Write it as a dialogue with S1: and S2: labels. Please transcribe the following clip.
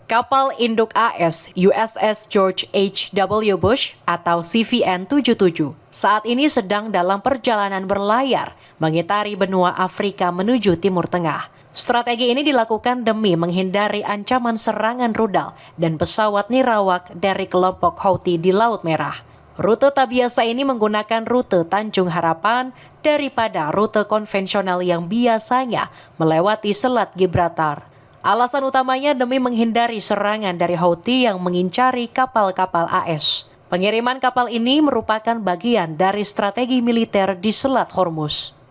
S1: Kapal induk AS USS George H.W. Bush atau CVN-77 saat ini sedang dalam perjalanan berlayar mengitari benua Afrika menuju Timur Tengah. Strategi ini dilakukan demi menghindari ancaman serangan rudal dan pesawat nirawak dari kelompok Houthi di Laut Merah. Rute tak biasa ini menggunakan rute Tanjung Harapan daripada rute konvensional yang biasanya melewati Selat Gibraltar. Alasan utamanya demi menghindari serangan dari Houthi yang mengincari kapal-kapal AS. Pengiriman kapal ini merupakan bagian dari strategi militer di Selat Hormuz.